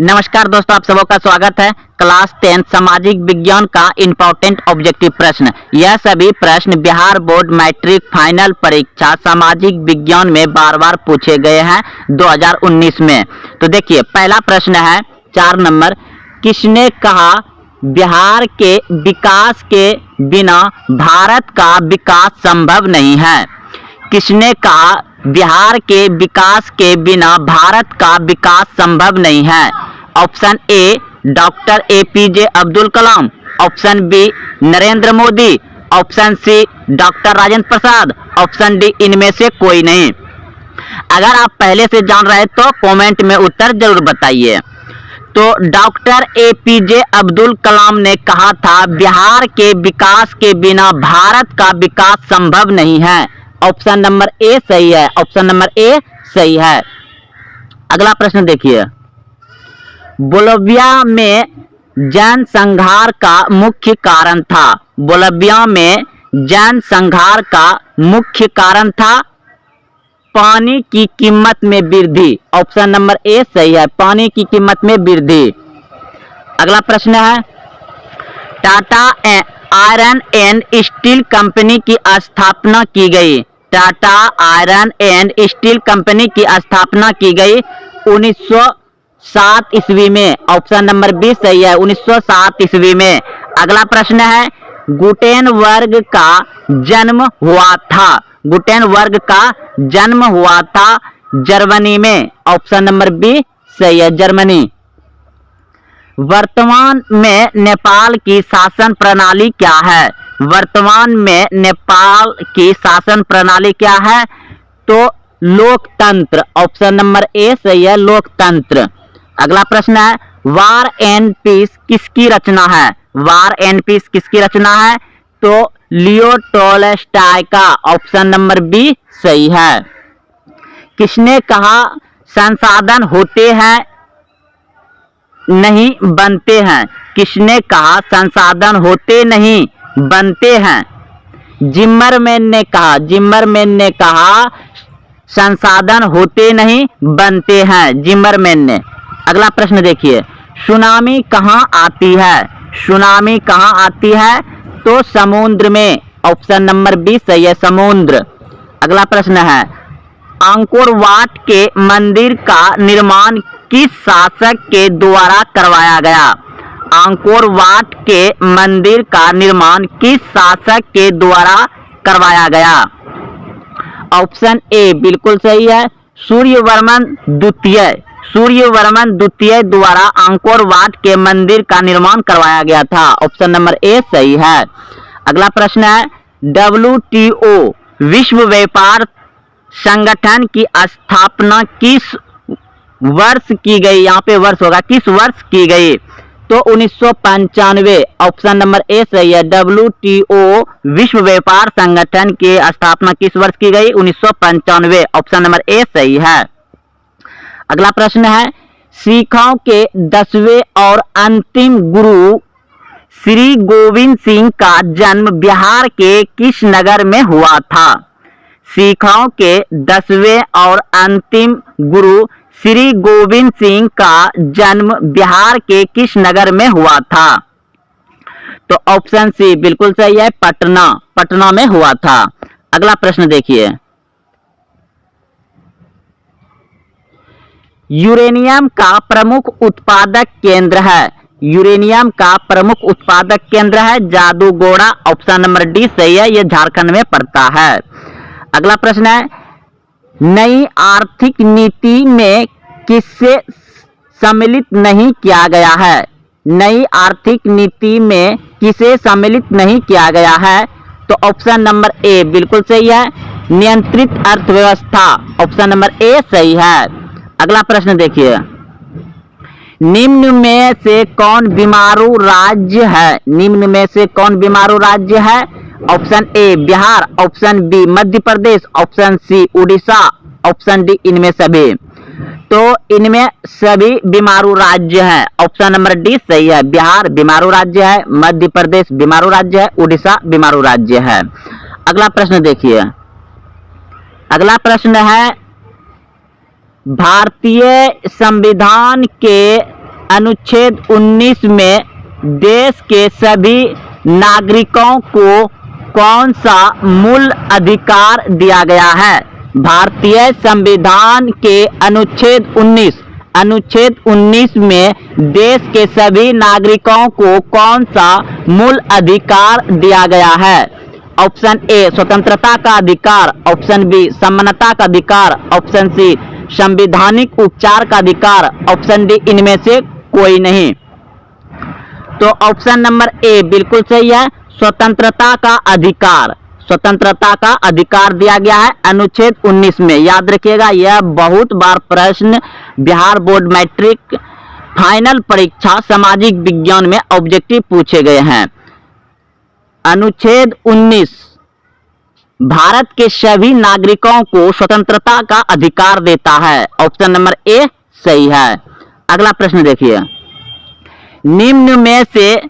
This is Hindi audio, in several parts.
नमस्कार दोस्तों, आप सबों का स्वागत है। क्लास 10 सामाजिक विज्ञान का इम्पोर्टेंट ऑब्जेक्टिव प्रश्न। यह सभी प्रश्न बिहार बोर्ड मैट्रिक फाइनल परीक्षा सामाजिक विज्ञान में बार बार पूछे गए हैं 2019 में। तो देखिए, पहला प्रश्न है 4 नंबर। किसने कहा बिहार के विकास के बिना भारत का विकास संभव नहीं है? किसने कहा बिहार के विकास के बिना भारत का विकास संभव नहीं है? Option A doctor APJ Abdul Kalam, option B Narendra Modi, option C doctor Rajendra Prasad, option D इनमें से कोई नहीं। अगर आप पहले से जान रहे तो कमेंट में उत्तर जरूर बताइए। तो डॉक्टर एपीजे अब्दुल कलाम ने कहा था बिहार के विकास के बिना भारत का विकास संभव नहीं है। ऑप्शन नंबर ए सही है, ऑप्शन नंबर ए सही है। अगला प्रश्न देखिए, बोलिविया में जैन संघार का मुख्य कारण था। बोलिविया में जैन संघार का मुख्य कारण था पानी की कीमत में वृद्धि। ऑप्शन नंबर ए सही है, पानी की कीमत में वृद्धि। अगला प्रश्न है, Tata iron and steel company की स्थापना की गई। Tata iron and steel company की स्थापना की गई 1907 ईस्वी में। ऑप्शन नंबर बी सही है, 1907 ईस्वी में। अगला प्रश्न है, गुटेनबर्ग का जन्म हुआ था। गुटेनबर्ग का जन्म हुआ था जर्मनी में। ऑप्शन नंबर बी सही है, जर्मनी। वर्तमान में नेपाल की शासन प्रणाली क्या है? वर्तमान में नेपाल की शासन प्रणाली क्या है? तो लोकतंत्र। ऑप्शन नंबर ए सही है, लोकतंत्र। अगला प्रश्न है, वार एंड पीस किसकी रचना है? वार एंड पीस किसकी रचना है? तो लियो टॉलस्टॉय का। ऑप्शन नंबर बी सही है। किसने कहा संसाधन होते हैं नहीं बनते हैं? किसने कहा संसाधन होते नहीं बनते हैं? जिम्मरमैन ने कहा। जिम्मरमैन ने कहा संसाधन होते नहीं बनते हैं, जिम्मरमैन ने। अगला प्रश्न देखिए, सुनामी कहाँ आती है? सुनामी कहाँ आती है? तो समुद्र में। ऑप्शन नंबर बी सही है, समुद्र। अगला प्रश्न है, अंकोर वाट के मंदिर का निर्माण किस शासक के द्वारा करवाया गया? अंकोर वाट के मंदिर का निर्माण किस शासक के द्वारा करवाया गया? ऑप्शन ए बिल्कुल सही है, सूर्यवर्मन द्वितीय। सूर्यवर्मन द्वितीय द्वारा अंकोर वाट के मंदिर का निर्माण करवाया गया था। ऑप्शन नंबर ए सही है। अगला प्रश्न है, WTO विश्व व्यापार संगठन की स्थापना किस वर्ष की गई? यहाँ पे वर्ष होगा, किस वर्ष की गई? तो 1995। ऑप्शन नंबर ए सही है, WTO विश्व व्यापार संगठन की स्थापना किस वर्ष की गई? 1995। ऑप्शन नंबर ए सही है। अगला प्रश्न है, सिखों के 10वें और अंतिम गुरु श्री गोविंद सिंह का जन्म बिहार के किस नगर में हुआ था? सिखों के 10वें और अंतिम गुरु श्री गोविंद सिंह का जन्म बिहार के किस नगर में हुआ था? तो ऑप्शन सी बिल्कुल सही है, पटना। पटना में हुआ था। अगला प्रश्न देखिए, यूरेनियम का प्रमुख उत्पादक केंद्र है। यूरेनियम का प्रमुख उत्पादक केंद्र है जादूगोड़ा। ऑप्शन नंबर डी सही है, यह झारखंड में पड़ता है। अगला प्रश्न है, नई आर्थिक नीति में किससे सम्मिलित नहीं किया गया है? नई आर्थिक नीति में किसे सम्मिलित नहीं किया गया है? तो ऑप्शन नंबर ए बिल्कुल सही है, नियंत्रित अर्थव्यवस्था। ऑप्शन नंबर ए सही है। अगला प्रश्न देखिए, निम्न में से कौन बीमारू राज्य है? निम्न में से कौन बीमारू राज्य है? Option A Bihar, option B Madhya Pradesh, option C Orissa, option D इनमें सभी। तो इनमें सभी बीमारू राज्य हैं। ऑप्शन नंबर डी सही है, बिहार बीमारू राज्य है, मध्य प्रदेश बीमारू राज्य है, उड़ीसा बीमारू राज्य है। अगला प्रश्न देखिए, अगला प्रश्न है, भारतीय संविधान के अनुच्छेद 19 में देश के सभी नागरिकों को कौन सा मूल अधिकार दिया गया है? भारतीय संविधान के अनुच्छेद 19 में देश के सभी नागरिकों को कौन सा मूल अधिकार दिया गया है? ऑप्शन ए स्वतंत्रता का अधिकार, ऑप्शन बी समानता का अधिकार, ऑप्शन सी संवैधानिक उपचार का अधिकार, ऑप्शन डी इनमें से कोई नहीं। तो ऑप्शन नंबर ए बिल्कुल सही है, स्वतंत्रता का अधिकार। स्वतंत्रता का अधिकार दिया गया है अनुच्छेद 19 में। याद रखिएगा, यह बहुत बार प्रश्न बिहार बोर्ड मैट्रिक फाइनल परीक्षा सामाजिक विज्ञान में ऑब्जेक्टिव पूछे गए हैं। अनुच्छेद 19 भारत के सभी नागरिकों को स्वतंत्रता का अधिकार देता है। ऑप्शन नंबर ए सही है। अगला प्रश्न देखिए, निम्न में से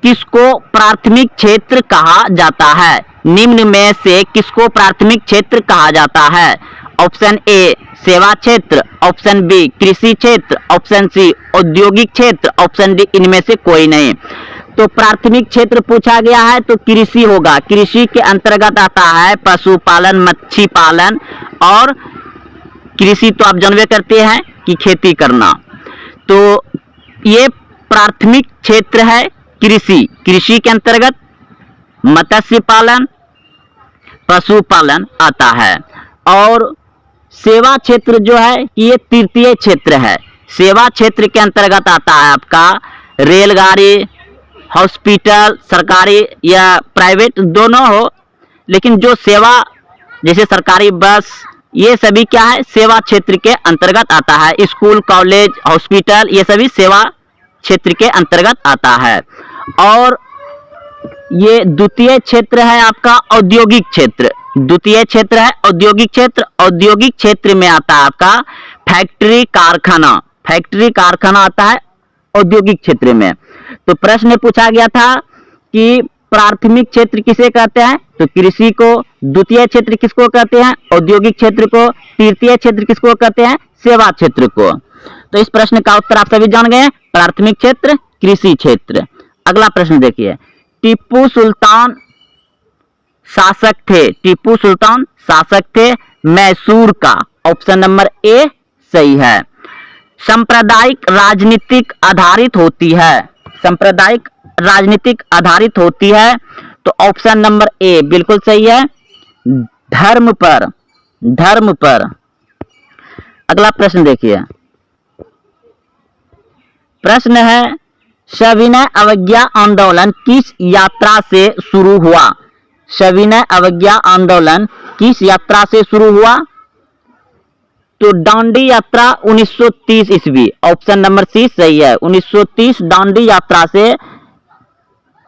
किसको प्राथमिक क्षेत्र कहा जाता है? निम्न में से किसको प्राथमिक क्षेत्र कहा जाता है? ऑप्शन ए सेवा क्षेत्र, ऑप्शन बी कृषि क्षेत्र, ऑप्शन सी औद्योगिक क्षेत्र, ऑप्शन डी इनमें से कोई नहीं। तो प्राथमिक क्षेत्र पूछा गया है तो कृषि होगा। कृषि के अंतर्गत आता है पशुपालन, मच्छी पालन, और कृषि तो आप जानते करते हैं कि खेती करना। तो ये प्राथमिक क्षेत्र है कृषि। कृषि के अंतर्गत मत्स्य पालन, पशुपालन आता है। और सेवा क्षेत्र जो है ये तृतीय क्षेत्र है। सेवा क्षेत्र के अंतर्गत आता है आपका रेलगाड़ी, हॉस्पिटल, सरकारी या प्राइवेट दोनों हो, लेकिन जो सेवा जैसे सरकारी बस, ये सभी क्या है सेवा क्षेत्र के अंतर्गत आता है। स्कूल, कॉलेज, हॉस्पिटल ये सभी सेवा क्षेत्र के अंतर्गत आता है। और ये द्वितीय क्षेत्र है आपका औद्योगिक क्षेत्र। द्वितीय क्षेत्र है औद्योगिक क्षेत्र। औद्योगिक क्षेत्र में आता है आपका फैक्ट्री, कारखाना। फैक्ट्री, कारखाना आता है औद्योगिक क्षेत्र में। तो प्रश्न पूछा गया था कि प्राथमिक क्षेत्र किसे कहते हैं? तो कृषि को। द्वितीय क्षेत्र किसको कहते हैं? औद्योगिक क्षेत्र को। तृतीय क्षेत्र किसको कहते हैं? सेवा क्षेत्र को। तो इस प्रश्न का उत्तर आप सभी जान गए हैं, प्राथमिक क्षेत्र कृषि क्षेत्र। अगला प्रश्न देखिए, टीपू सुल्तान शासक थे। टीपू सुल्तान शासक थे मैसूर का। ऑप्शन नंबर ए सही है। सांप्रदायिक राजनीतिक आधारित होती है। सांप्रदायिक राजनीतिक आधारित होती है तो ऑप्शन नंबर ए बिल्कुल सही है, धर्म पर। धर्म पर। अगला प्रश्न देखिए, प्रश्न है सविनय अवज्ञा आंदोलन किस यात्रा से शुरू हुआ? सविनय अवज्ञा आंदोलन किस यात्रा से शुरू हुआ? तो दांडी यात्रा 1930 ईस्वी। ऑप्शन नंबर सी सही है, 1930 दांडी यात्रा से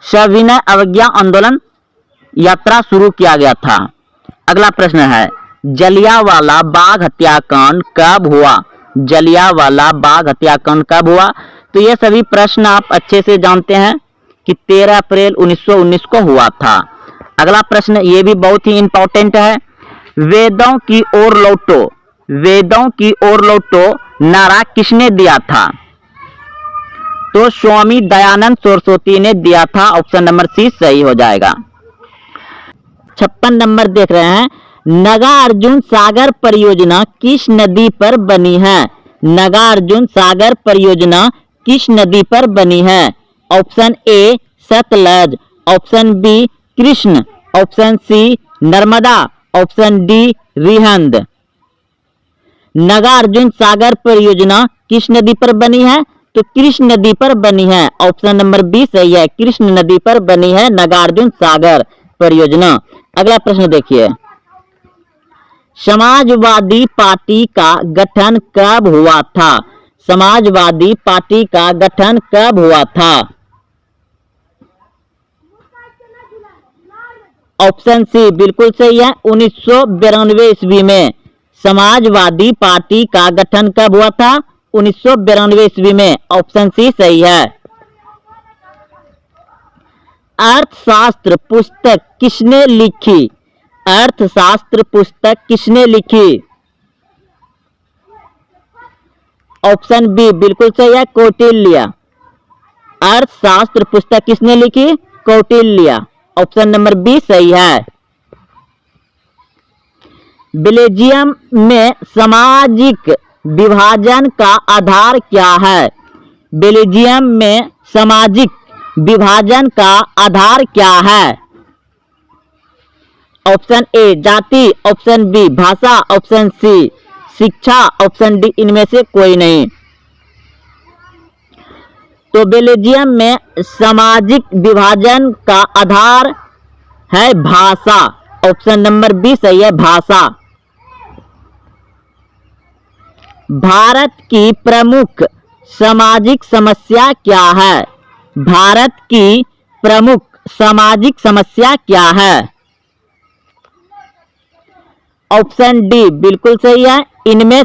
सविनय अवज्ञा आंदोलन यात्रा शुरू किया गया था। अगला प्रश्न है, जलियांवाला बाग हत्याकांड कब हुआ? जलियांवाला बाग हत्याकांड कब हुआ? तो ये सभी प्रश्न आप अच्छे से जानते हैं कि 13 अप्रैल 1919 को हुआ था। अगला प्रश्न ये भी बहुत ही इंपॉर्टेंट है, वेदों की ओर लौटो। वेदों की ओर लौटो नारा किसने दिया था? तो स्वामी दयानंद सरस्वती ने दिया था। ऑप्शन नंबर सी सही हो जाएगा। 56 नंबर देख रहे हैं, नागार्जुन सागर परियोजना किस नदी पर बनी है? नागार्जुन सागर परियोजना किस नदी पर बनी है? Option A Sutlej, option B Krishna, option C Narmada, option D Rihand. Nagarjuna Sagar परियोजना किस नदी पर बनी है? तो कृष्ण नदी पर बनी है। ऑप्शन नंबर बी सही है, कृष्ण नदी पर बनी है नागार्जुन सागर परियोजना। अगला प्रश्न देखिए, समाजवादी पार्टी का गठन कब हुआ था? समाजवादी पार्टी का गठन कब हुआ था? ऑप्शन सी बिल्कुल सही है, 1992 ईस्वी में। समाजवादी पार्टी का गठन कब हुआ था? 1992 ईस्वी में। ऑप्शन सी सही है। अर्थशास्त्र पुस्तक किसने लिखी? अर्थशास्त्र पुस्तक किसने लिखी? ऑप्शन बी बिल्कुल सही है, कौटिल्य। अर्थशास्त्र पुस्तक किसने लिखी? कौटिल्य। ऑप्शन नंबर बी सही है। बेल्जियम में सामाजिक विभाजन का आधार क्या है? बेल्जियम में सामाजिक विभाजन का आधार क्या है? ऑप्शन ए जाति, ऑप्शन बी भाषा, ऑप्शन सी शिक्षा, ऑप्शन डी इनमें से कोई नहीं। तो बेल्जियम में सामाजिक विभाजन का आधार है भाषा। ऑप्शन नंबर बी सही है, भाषा। भारत की प्रमुख सामाजिक समस्या क्या है? भारत की प्रमुख सामाजिक समस्या क्या है? ऑप्शन डी बिल्कुल सही है, इनमें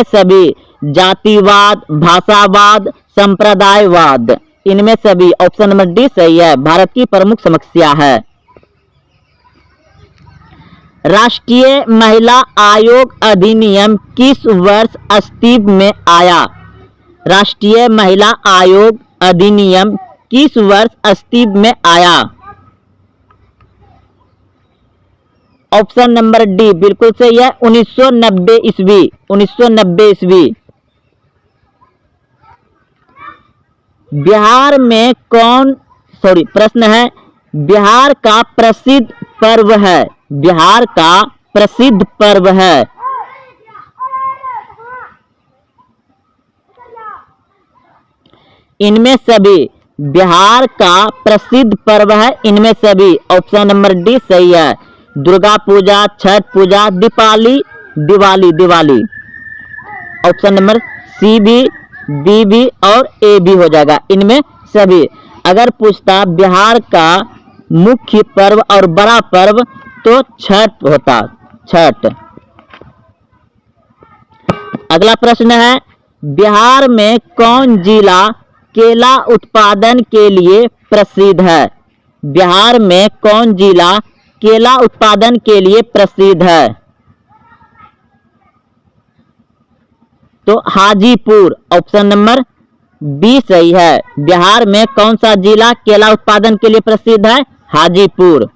सभी जातिवाद, भाषावाद, संप्रदायवाद, इनमें सभी। ऑप्शन नंबर डी सही है, भारत की प्रमुख समस्या है। राष्ट्रीय महिला आयोग अधिनियम किस वर्ष अस्तित्व में आया? राष्ट्रीय महिला आयोग अधिनियम किस वर्ष अस्तित्व में आया? ऑप्शन नंबर डी बिल्कुल सही है, 1990 ईस्वी। 1990 ईस्वी। बिहार में प्रश्न है, बिहार का प्रसिद्ध पर्व है। बिहार का प्रसिद्ध पर्व है। इनमें सभी। बिहार का प्रसिद्ध पर्व है इनमें सभी। ऑप्शन नंबर डी सही है, दुर्गा पूजा, छठ पूजा, दिवाली। ऑप्शन नंबर सी भी, बी भी और ए भी हो जाएगा, इनमें सभी। अगर पूछता बिहार का मुख्य पर्व और बड़ा पर्व तो छठ होता, छठ। अगला प्रश्न है, बिहार में कौन जिला केला उत्पादन के लिए प्रसिद्ध है? बिहार में कौन जिला केला उत्पादन के लिए प्रसिद्ध है? तो हाजीपुर। ऑप्शन नंबर बी सही है, बिहार में कौन सा जिला केला उत्पादन के लिए प्रसिद्ध है? हाजीपुर।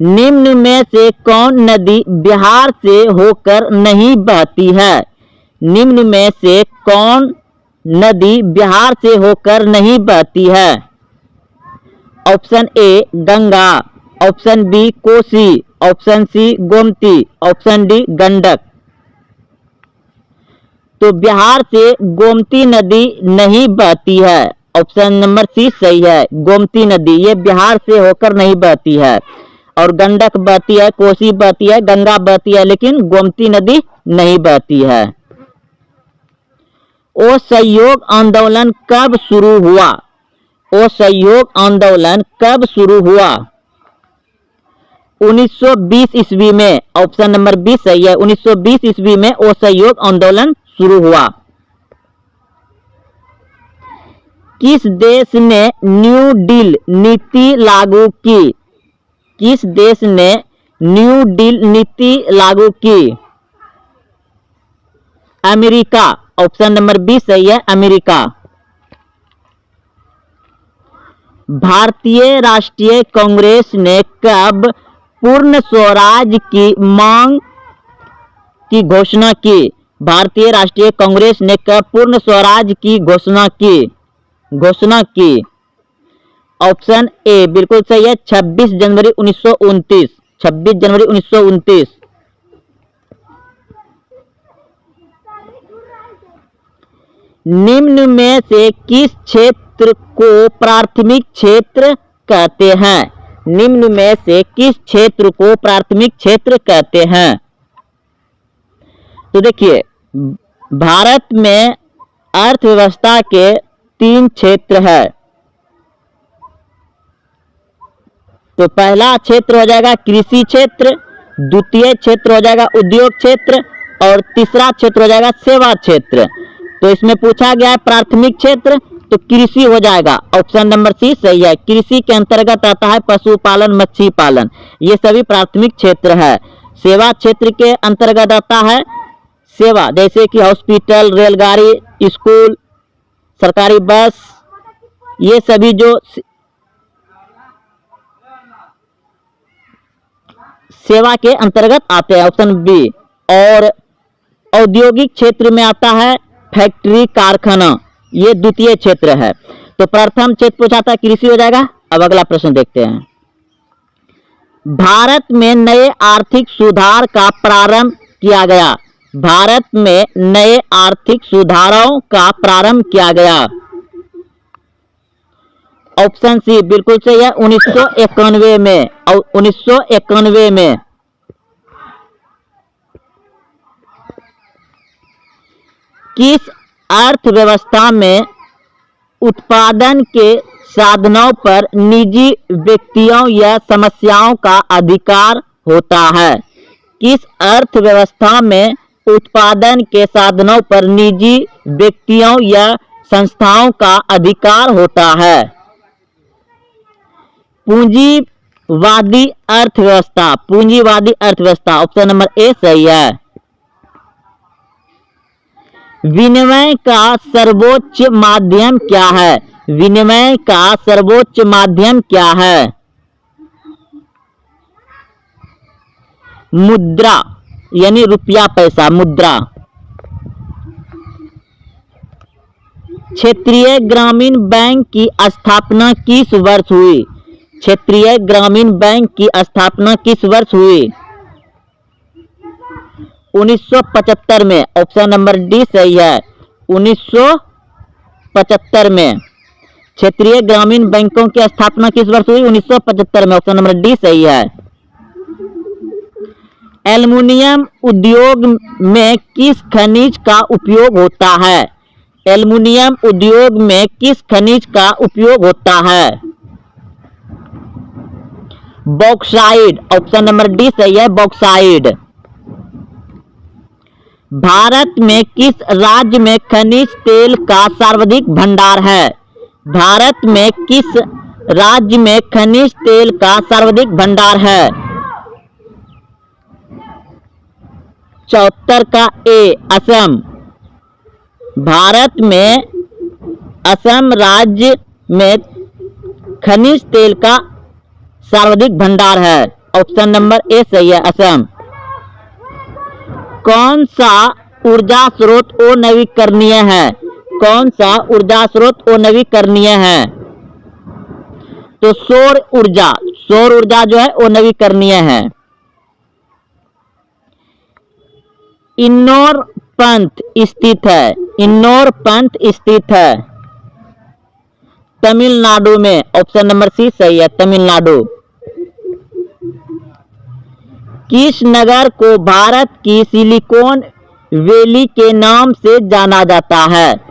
निम्न में से कौन नदी बिहार से होकर नहीं बहती है? निम्न में से कौन नदी बिहार से होकर नहीं बहती है? Option A Ganga, option B Kosi, option C Gomti, option D Gandak. तो बिहार से गोमती नदी नहीं बहती है। ऑप्शन नंबर सी सही है, गोमती नदी ये बिहार से होकर नहीं बहती है। और गंडक बहती है, कोसी बहती है, गंगा बहती है, लेकिन गोमती नदी नहीं बहती है। असहयोग आंदोलन कब शुरू हुआ? असहयोग आंदोलन कब शुरू हुआ? 1920 ईस्वी में। ऑप्शन नंबर बी सही है, 1920 ईस्वी में असहयोग आंदोलन शुरू हुआ। किस देश ने न्यू डील नीति लागू की? किस देश ने न्यू डील नीति लागू की? अमेरिका। ऑप्शन नंबर बी सही है, अमेरिका। भारतीय राष्ट्रीय कांग्रेस ने कब पूर्ण स्वराज की मांग की घोषणा की? भारतीय राष्ट्रीय कांग्रेस ने कब पूर्ण स्वराज की घोषणा की? ऑप्शन ए बिल्कुल सही है, 26 जनवरी 1929। 26 जनवरी 1929। निम्न में से किस क्षेत्र को प्राथमिक क्षेत्र कहते हैं? निम्न में से किस क्षेत्र को प्राथमिक क्षेत्र कहते हैं? तो देखिए, भारत में अर्थव्यवस्था के 3 क्षेत्र है। तो पहला क्षेत्र हो जाएगा कृषि क्षेत्र, द्वितीय क्षेत्र हो जाएगा उद्योग क्षेत्र और तीसरा क्षेत्र हो जाएगा सेवा क्षेत्र। तो इसमें पूछा गया है प्राथमिक क्षेत्र, तो कृषि हो जाएगा। ऑप्शन नंबर सी सही है, कृषि के अंतर्गत आता है पशुपालन, मछली पालन, ये सभी प्राथमिक क्षेत्र है। सेवा क्षेत्र के अंतर्गत आता है सेवा, जैसे कि हॉस्पिटल, रेलगाड़ी, स्कूल, सरकारी बस, ये सभी जो सेवा के अंतर्गत आते हैं, ऑप्शन बी। और औद्योगिक क्षेत्र में आता है फैक्ट्री, कारखाना, ये द्वितीय क्षेत्र है। तो प्रथम क्षेत्र पूछा था, कृषि हो जाएगा। अब अगला प्रश्न देखते हैं। भारत में नए आर्थिक सुधार का प्रारंभ किया गया। भारत में नए आर्थिक सुधारों का प्रारंभ किया गया। ऑप्शन सी बिल्कुल सही है, 1991 में। 1991 में। किस अर्थव्यवस्था में उत्पादन के साधनों पर निजी व्यक्तियों या समस्याओं का अधिकार होता है? किस अर्थव्यवस्था में उत्पादन के साधनों पर निजी व्यक्तियों या संस्थाओं का अधिकार होता है? पूंजीवादी अर्थव्यवस्था। पूंजीवादी अर्थव्यवस्था, ऑप्शन नंबर ए सही है। विनिमय का सर्वोच्च माध्यम क्या है? विनिमय का सर्वोच्च माध्यम क्या है? मुद्रा, यानी रुपया पैसा, मुद्रा। क्षेत्रीय ग्रामीण बैंक की स्थापना किस वर्ष हुई? क्षेत्रीय ग्रामीण बैंक की स्थापना किस वर्ष हुई? 1975 में। ऑप्शन नंबर डी सही है, 1975 में। क्षेत्रीय ग्रामीण बैंकों की स्थापना किस वर्ष हुई? 1975 में। ऑप्शन नंबर डी सही है। एल्युमिनियम उद्योग में किस खनिज का उपयोग होता है? एल्युमिनियम उद्योग में किस खनिज का उपयोग होता है? बॉक्साइट। ऑप्शन नंबर डी सही है, बॉक्साइट। भारत में किस राज्य में खनिज तेल का सर्वाधिक भंडार है? भारत में किस राज्य में खनिज तेल का सर्वाधिक भंडार है? 74 का ए, असम। भारत में असम राज्य में खनिज तेल का सर्वाधिक भंडार है। ऑप्शन नंबर ए सही है, असम। कौन सा ऊर्जा स्रोत अनवीकरणीय है? कौन सा ऊर्जा स्रोत अनवीकरणीय है? तो सौर ऊर्जा। सौर ऊर्जा जो है अनवीकरणीय है। इन्नौर पंथ स्थित है। इन्नौर पंथ स्थित है तमिलनाडु में। ऑप्शन नंबर सी सही है, तमिलनाडु। किस नगर को भारत की सिलिकॉन वैली के नाम से जाना जाता है?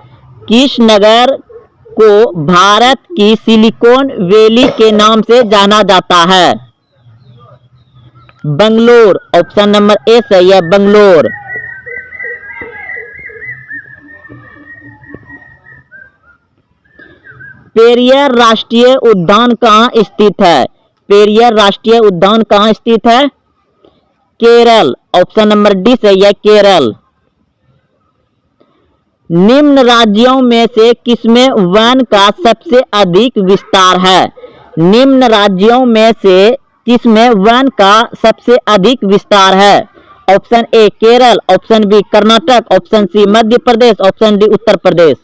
किस नगर को भारत की सिलिकॉन वैली के नाम से जाना जाता है? बंगलोर। ऑप्शन नंबर ए सही है, बंगलोर। पेरियार राष्ट्रीय उद्यान कहाँ स्थित है? पेरियार राष्ट्रीय उद्यान कहाँ स्थित है? केरल। ऑप्शन नंबर डी सही है, केरल। निम्न राज्यों में से किसमें वन का सबसे अधिक विस्तार है? निम्न राज्यों में से किसमें वन का सबसे अधिक विस्तार है? Option A Kerala, option B Karnataka, option C Madhya Pradesh, option D Uttar Pradesh.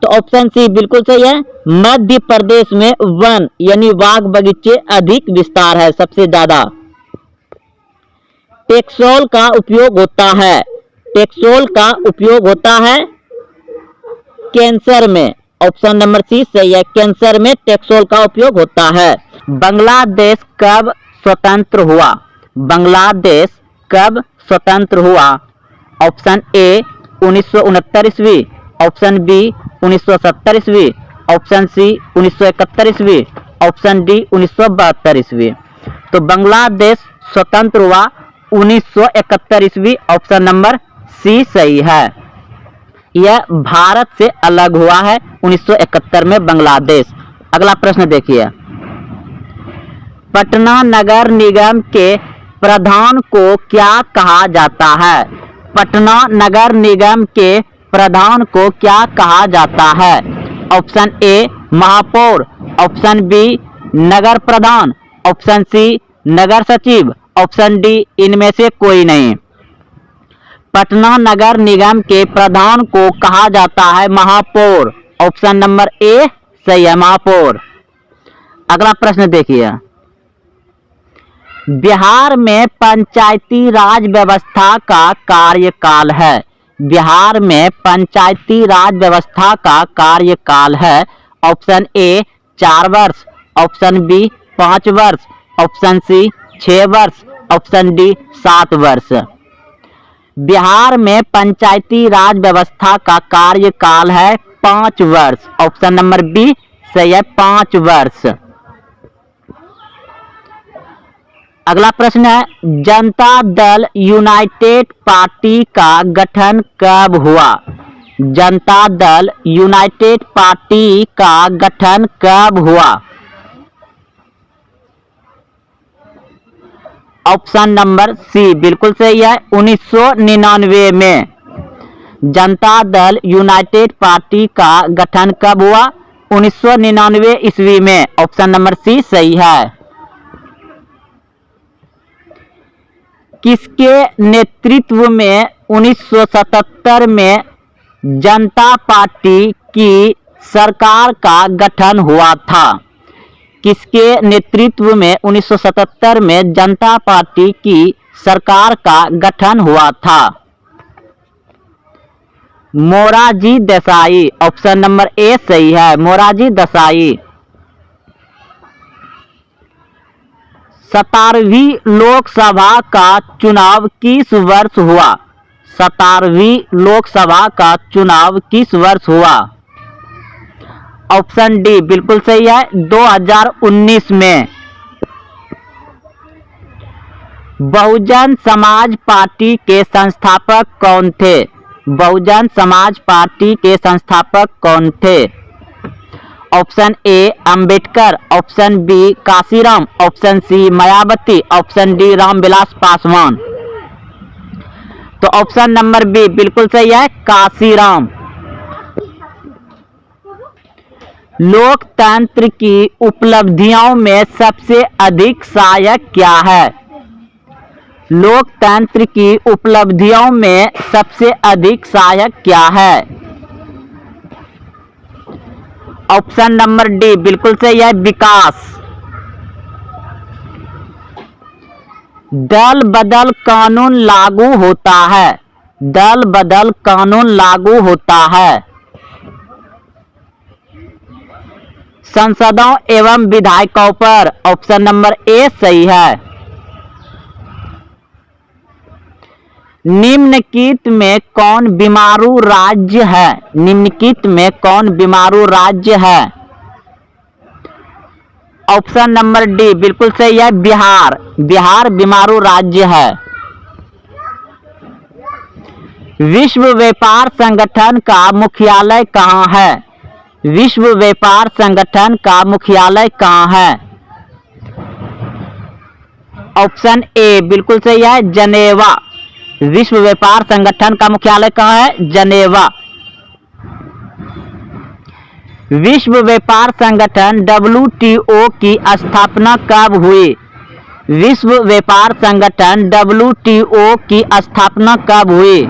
तो ऑप्शन सी बिल्कुल सही है, मध्य प्रदेश में वन यानी बाग बगीचे अधिक विस्तार है, सबसे ज्यादा। टेक्सोल का उपयोग होता है। टेक्सोल का उपयोग होता है कैंसर में। ऑप्शन नंबर सी सही है, कैंसर में टेक्सोल का उपयोग होता है। बांग्लादेश कब स्वतंत्र हुआ? बांग्लादेश कब स्वतंत्र हुआ? ऑप्शन ए 1969 ईस्वी, ऑप्शन बी 1970 ईस्वी, ऑप्शन सी 1971 ईस्वी, ऑप्शन डी 1972 ईस्वी। तो बांग्लादेश स्वतंत्र हुआ 1971 ईस्वी। ऑप्शन नंबर सी सही है। यह भारत से अलग हुआ है 1971 में बांग्लादेश। अगला प्रश्न देखिए, पटना नगर निगम के प्रधान को क्या कहा जाता है? पटना नगर निगम के प्रधान को क्या कहा जाता है? ऑप्शन ए महापौर, ऑप्शन बी नगर प्रधान, ऑप्शन सी नगर सचिव, ऑप्शन डी इनमें से कोई नहीं। पटना नगर निगम के प्रधान को कहा जाता है महापौर। ऑप्शन नंबर ए सही है, महापौर। अगला प्रश्न देखिए, बिहार में पंचायती राज व्यवस्था का कार्यकाल है। बिहार में पंचायती राज व्यवस्था का कार्यकाल है। ऑप्शन ए 4 वर्ष, ऑप्शन बी 5 वर्ष, ऑप्शन सी 6 वर्ष, ऑप्शन डी 7 वर्ष। बिहार में पंचायती राज व्यवस्था का कार्यकाल है 5 वर्ष। ऑप्शन नंबर बी सही है, 5 वर्ष। अगला प्रश्न है, जनता दल यूनाइटेड पार्टी का गठन कब हुआ? जनता दल यूनाइटेड पार्टी का गठन कब हुआ? ऑप्शन नंबर सी बिल्कुल सही है, 1999 में। जनता दल यूनाइटेड पार्टी का गठन कब हुआ? 1999 ईस्वी में। ऑप्शन नंबर सी सही है। किसके नेतृत्व में 1977 में जनता पार्टी की सरकार का गठन हुआ था? किसके नेतृत्व में 1977 में जनता पार्टी की सरकार का गठन हुआ था? Morarji Desai. Option number A सही है, मोरारजी देसाई। 17वीं लोकसभा का चुनाव किस वर्ष हुआ? 17वीं लोकसभा का चुनाव किस वर्ष हुआ? ऑप्शन डी बिल्कुल सही है, 2019 में। बहुजन समाज पार्टी के संस्थापक कौन थे? बहुजन समाज पार्टी के संस्थापक कौन थे? Option A Ambedkar, option B Kashiram, option C Mayawati, option D Ramvilas Paswan. तो ऑप्शन नंबर बी बिल्कुल सही है, काशीराम। लोकतंत्र की उपलब्धियों में सबसे अधिक सहायक क्या है? लोकतंत्र की उपलब्धियों में सबसे अधिक सहायक क्या है? ऑप्शन नंबर डी बिल्कुल सही है, विकास। दल बदल कानून लागू होता है। दल बदल कानून लागू होता है सांसदों एवं विधायकों पर। ऑप्शन नंबर ए सही है। निम्नलिखित में कौन बीमारू राज्य है? निम्नलिखित में कौन बीमारू राज्य है? ऑप्शन नंबर डी बिल्कुल सही है, बिहार। बिहार बीमारू राज्य है। विश्व व्यापार संगठन का मुख्यालय कहाँ है? विश्व व्यापार संगठन का मुख्यालय कहाँ है? ऑप्शन ए बिल्कुल सही है, जनेवा। विश्व व्यापार संगठन का मुख्यालय कहाँ है? जनेवा। विश्व व्यापार संगठन WTO की स्थापना कब हुई? विश्व व्यापार संगठन WTO की स्थापना कब हुई?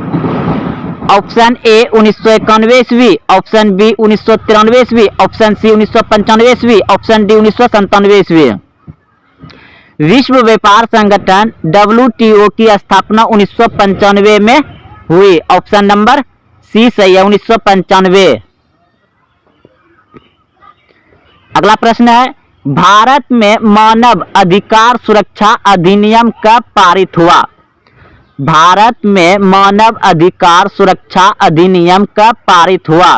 ऑप्शन ए 1991 ईस्वी, ऑप्शन बी 1993 ईस्वी, ऑप्शन सी 1995 ईस्वी, ऑप्शन डी 1997 ईस्वी। विश्व व्यापार संगठन WTO की स्थापना 1995 में हुई। ऑप्शन नंबर सी सही है, 1995। अगला प्रश्न है, भारत में मानव अधिकार सुरक्षा अधिनियम कब पारित हुआ? भारत में मानव अधिकार सुरक्षा अधिनियम कब पारित हुआ?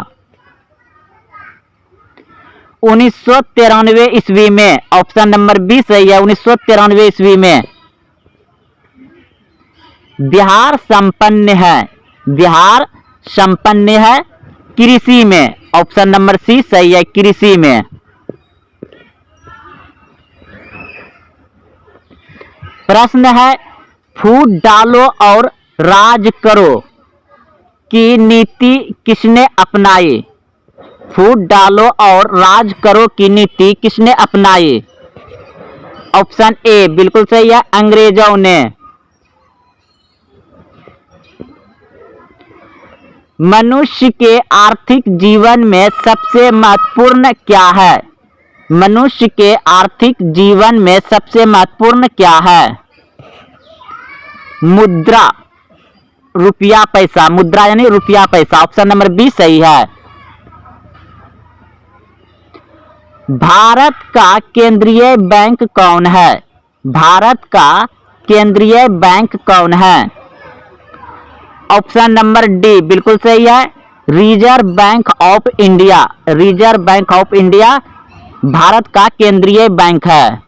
1993 ईस्वी में। ऑप्शन नंबर बी सही है, 1993 ईस्वी में। बिहार संपन्न है। बिहार संपन्न है कृषि में। ऑप्शन नंबर सी सही है, कृषि में। प्रश्न है, फूट डालो और राज करो की नीति किसने अपनाई? फूट डालो और राज करो की नीति किसने अपनाई? ऑप्शन ए बिल्कुल सही है, अंग्रेजों ने। मनुष्य के आर्थिक जीवन में सबसे महत्वपूर्ण क्या है? मनुष्य के आर्थिक जीवन में सबसे महत्वपूर्ण क्या है? मुद्रा, रुपया पैसा, मुद्रा यानी रुपया पैसा। ऑप्शन नंबर बी सही है। भारत का केंद्रीय बैंक कौन है? भारत का केंद्रीय बैंक कौन है? ऑप्शन नंबर डी बिल्कुल सही है, reserve bank of India. Reserve bank of India Bharat का केंद्रीय बैंक है।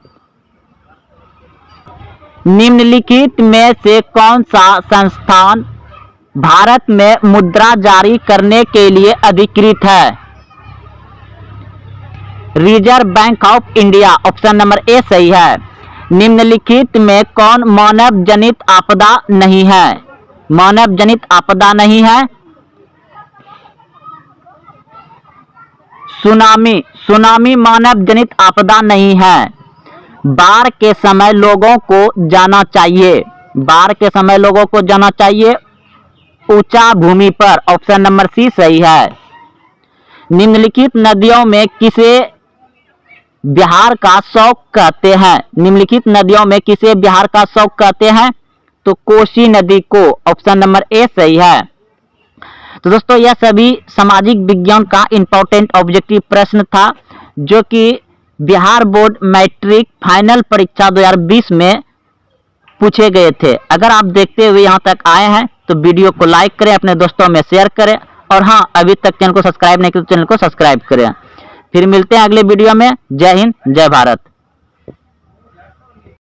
निम्नलिखित में से कौन सा संस्थान भारत में मुद्रा जारी करने के लिए अधिकृत है? Reserve bank of India. Option number A सही है। निम्नलिखित में कौन मानव जनित आपदा नहीं है? मानव जनित आपदा नहीं है। सुनामी, सुनामी मानव जनित आपदा नहीं है। बाढ़ के समय लोगों को जाना चाहिए, बाढ़ के समय लोगों को जाना चाहिए ऊंचा भूमि पर। ऑप्शन नंबर सी सही है। निम्नलिखित नदियों में किसे बिहार का शौक कहते हैं? निम्नलिखित नदियों में किसे बिहार का शौक कहते हैं? तो कोसी नदी को। ऑप्शन नंबर ए सही है। तो दोस्तों यह सभी सामाजिक विज्ञान का इंपॉर्टेंट ऑब्जेक्टिव प्रश्न था जो कि बिहार बोर्ड मैट्रिक फाइनल परीक्षा 2020 में पूछे गए थे। अगर आप देखते हुए यहाँ तक आए हैं तो वीडियो को लाइक करें, अपने दोस्तों में शेयर करें और हाँ अभी तक चैनल को सब्सक्राइब नहीं किया तो चैनल को सब्सक्राइब करें। फिर मिलते हैं अगले वीडियो में। जय हिंद, जय भारत।